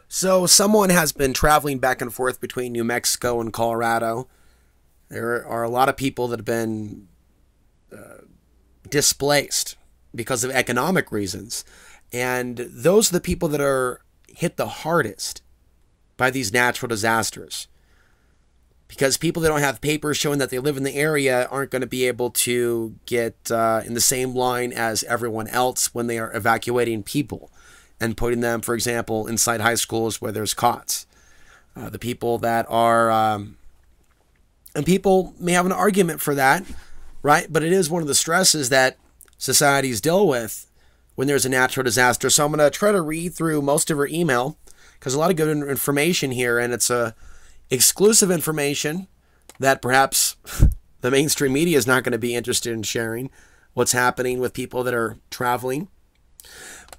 So someone has been traveling back and forth between New Mexico and Colorado. There are a lot of people that have been displaced because of economic reasons. And those are the people that are hit the hardest by these natural disasters. Because people that don't have papers showing that they live in the area aren't going to be able to get in the same line as everyone else when they are evacuating people and putting them, for example, inside high schools where there's cots. The people that are, and people may have an argument for that, right? But it is one of the stresses that societies deal with when there's a natural disaster. So I'm going to try to read through most of her email because a lot of good information here, and it's exclusive information that perhaps the mainstream media is not going to be interested in sharing what's happening with people that are traveling.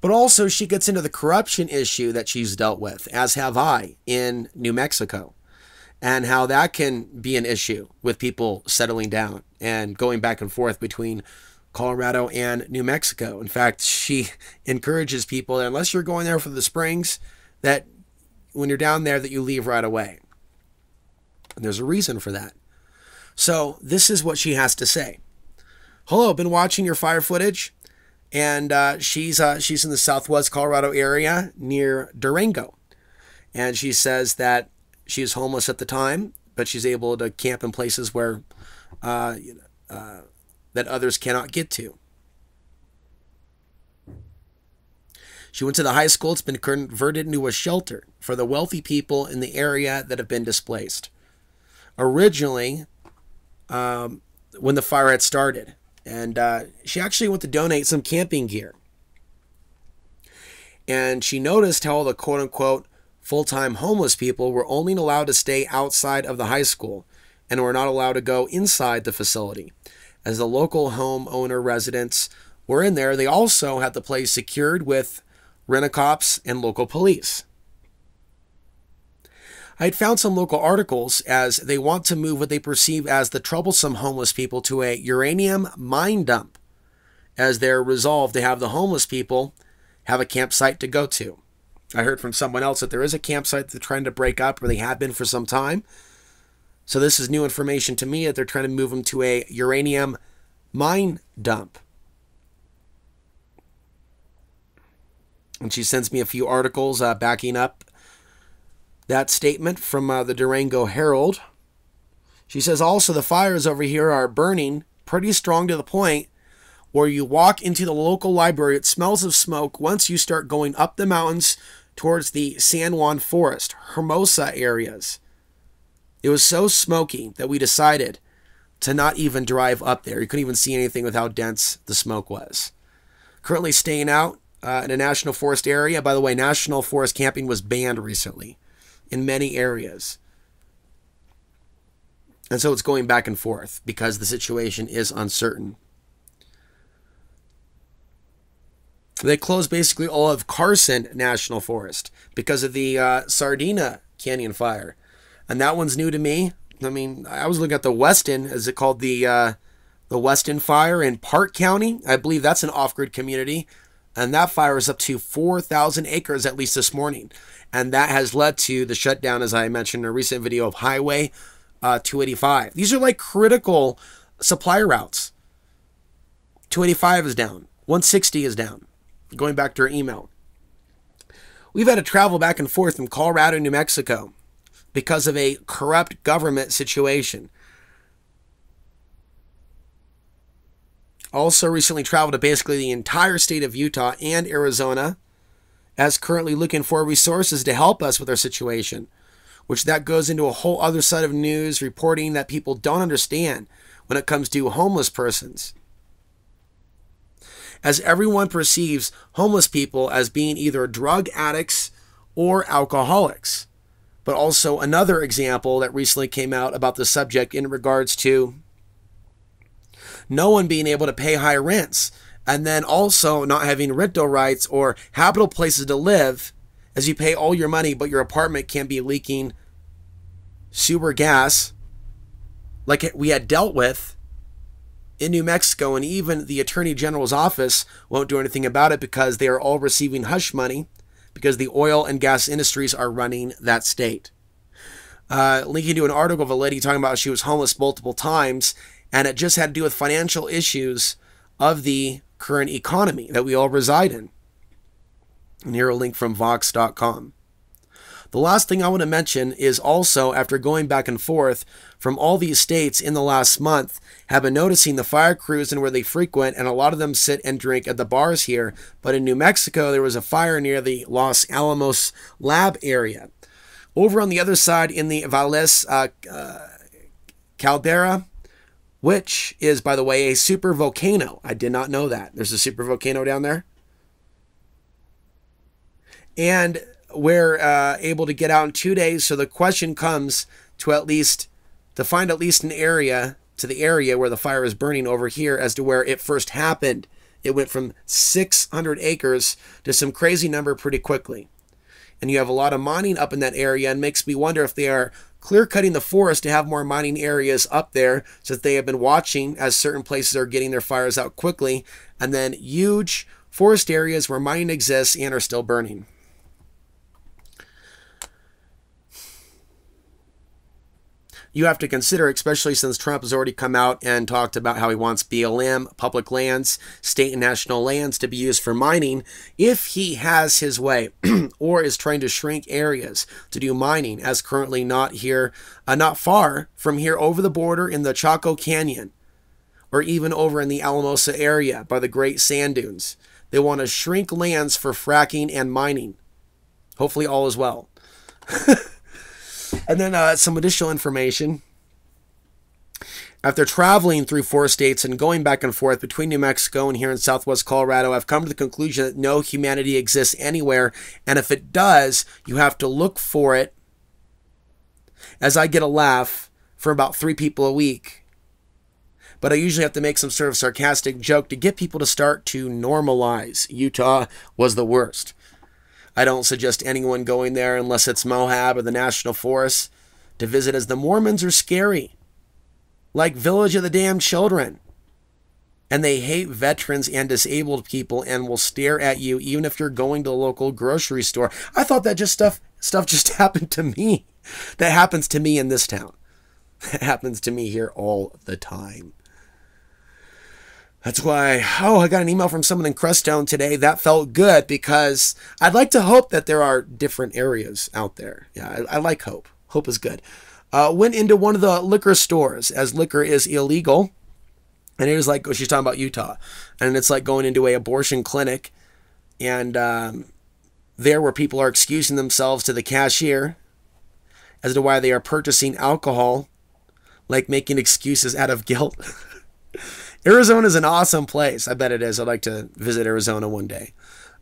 But also she gets into the corruption issue that she's dealt with, as have I, in New Mexico, and how that can be an issue with people settling down and going back and forth between Colorado and New Mexico. In fact, she encourages people that unless you're going there for the springs, that when you're down there that you leave right away. And there's a reason for that. So this is what she has to say. Hello, been watching your fire footage, and she's in the southwest Colorado area near Durango. And she says that she is homeless at the time, but she's able to camp in places where that others cannot get to. She went to the high school. It's been converted into a shelter for the wealthy people in the area that have been displaced. Originally, when the fire had started, and she actually went to donate some camping gear. And she noticed how all the quote-unquote full-time homeless people were only allowed to stay outside of the high school and were not allowed to go inside the facility. As the local homeowner residents were in there, they also had the place secured with rent-a-cops and local police. I had found some local articles as they want to move what they perceive as the troublesome homeless people to a uranium mine dump, as they're resolved to have the homeless people have a campsite to go to. I heard from someone else that there is a campsite they're trying to break up, or they have been for some time. So this is new information to me that they're trying to move them to a uranium mine dump. And she sends me a few articles backing up that statement from the Durango Herald. She says also the fires over here are burning pretty strong to the point where you walk into the local library, it smells of smoke once you start going up the mountains towards the San Juan Forest, Hermosa areas. It was so smoky that we decided to not even drive up there. You couldn't even see anything with how dense the smoke was. Currently staying out in a national forest area. By the way, national forest camping was banned recently in many areas. And so it's going back and forth because the situation is uncertain. They closed basically all of Carson National Forest because of the Sardina Canyon fire. And that one's new to me. I mean, I was looking at the Weston, as it called the Weston fire in Park County. I believe that's an off-grid community. And that fire is up to 4,000 acres at least this morning. And that has led to the shutdown, as I mentioned in a recent video, of Highway 285. These are like critical supply routes. 285 is down. 160 is down. Going back to our email. We've had to travel back and forth from Colorado and New Mexico because of a corrupt government situation. Also recently traveled to basically the entire state of Utah and Arizona, as currently looking for resources to help us with our situation, which that goes into a whole other side of news reporting that people don't understand when it comes to homeless persons. As everyone perceives homeless people as being either drug addicts or alcoholics. But also another example that recently came out about the subject in regards to no one being able to pay high rents, and then also not having rental rights or habitable places to live, as you pay all your money but your apartment can't be leaking sewer gas like we had dealt with in New Mexico, and even the Attorney General's office won't do anything about it because they are all receiving hush money because the oil and gas industries are running that state. Linking to an article of a lady talking about she was homeless multiple times, and it just had to do with financial issues of the current economy that we all reside in. And here a link from Vox.com. The last thing I want to mention is also, after going back and forth from all these states in the last month, have been noticing the fire crews and where they frequent, and a lot of them sit and drink at the bars here. But in New Mexico, there was a fire near the Los Alamos lab area. Over on the other side in the Valles Caldera, which is, by the way, a super volcano. I did not know that. There's a super volcano down there. And we're able to get out in 2 days. So the question comes to find at least an area, to the area where the fire is burning over here as to where it first happened. It went from 600 acres to some crazy number pretty quickly. And you have a lot of mining up in that area, and makes me wonder if they are clear-cutting the forest to have more mining areas up there, so that they have been watching as certain places are getting their fires out quickly, and then huge forest areas where mining exists and are still burning. You have to consider, especially since Trump has already come out and talked about how he wants BLM, public lands, state and national lands to be used for mining, if he has his way or is trying to shrink areas to do mining, as currently not far from here over the border in the Chaco Canyon, or even over in the Alamosa area by the Great Sand Dunes. They want to shrink lands for fracking and mining. Hopefully all is well. And then some additional information. After traveling through 4 states and going back and forth between New Mexico and here in southwest Colorado, I've come to the conclusion that no humanity exists anywhere. And if it does, you have to look for it. As I get a laugh for about 3 people a week. But I usually have to make some sort of sarcastic joke to get people to start to normalize. Utah was the worst. I don't suggest anyone going there unless it's Moab or the National Forest to visit, as the Mormons are scary. Like Village of the Damned Children. And they hate veterans and disabled people and will stare at you even if you're going to the local grocery store. I thought that stuff just happened to me. That happens to me in this town. That happens to me here all the time. That's why, I got an email from someone in Crestone today. That felt good, because I'd like to hope that there are different areas out there. Yeah, I like hope. Hope is good. Went into one of the liquor stores, as liquor is illegal. And it was like, she's talking about Utah. And it's like going into an abortion clinic. And there where people are excusing themselves to the cashier as to why they are purchasing alcohol, like making excuses out of guilt. Arizona is an awesome place. I bet it is. I'd like to visit Arizona one day.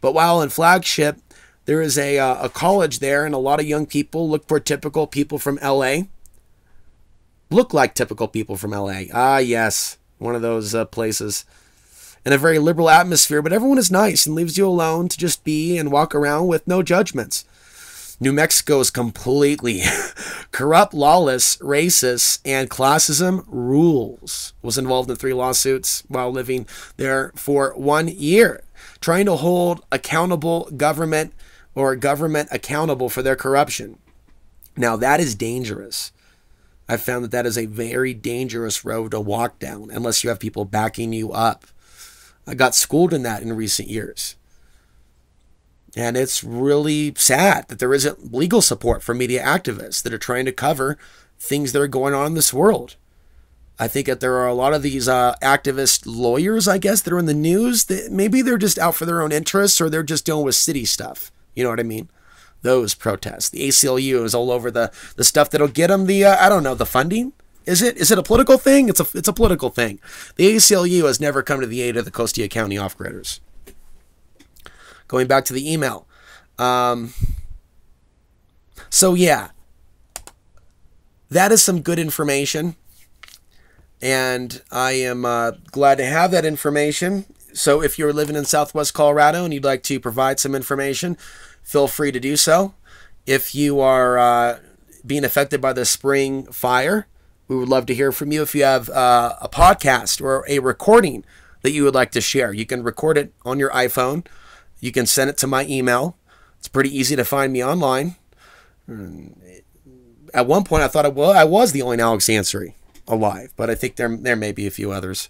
But while in Flagship, there is a college there, and a lot of young people look for typical people from LA. Look like typical people from LA. Ah, yes. One of those places. And a very liberal atmosphere, but everyone is nice and leaves you alone to just be and walk around with no judgments. New Mexico is completely corrupt, lawless, racist, and classism rules. Was involved in 3 lawsuits while living there for 1 year, trying to hold accountable government accountable for their corruption. Now that is dangerous. I've found that is a very dangerous road to walk down unless you have people backing you up. I got schooled in that in recent years. And it's really sad that there isn't legal support for media activists that are trying to cover things that are going on in this world. I think that there are a lot of these activist lawyers, I guess, that are in the news that maybe they're just out for their own interests, or they're just dealing with city stuff. You know what I mean? Those protests. The ACLU is all over the stuff that'll get them the, the funding. Is it a political thing? It's a political thing. The ACLU has never come to the aid of the Costilla County off-gridders. Going back to the email. So yeah, that is some good information. And I am glad to have that information. So if you're living in Southwest Colorado and you'd like to provide some information, feel free to do so. If you are being affected by the spring fire, we would love to hear from you. If you have a podcast or a recording that you would like to share, you can record it on your iPhone. You can send it to my email. It's pretty easy to find me online. At one point, I thought I was the only Alex Ansary alive, but I think there may be a few others.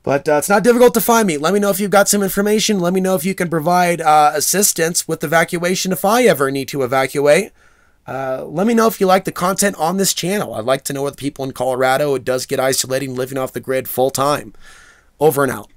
But it's not difficult to find me. Let me know if you've got some information. Let me know if you can provide assistance with evacuation if I ever need to evacuate. Let me know if you like the content on this channel. I'd like to know what the people in Colorado, it does get isolating, living off the grid full time. Over and out.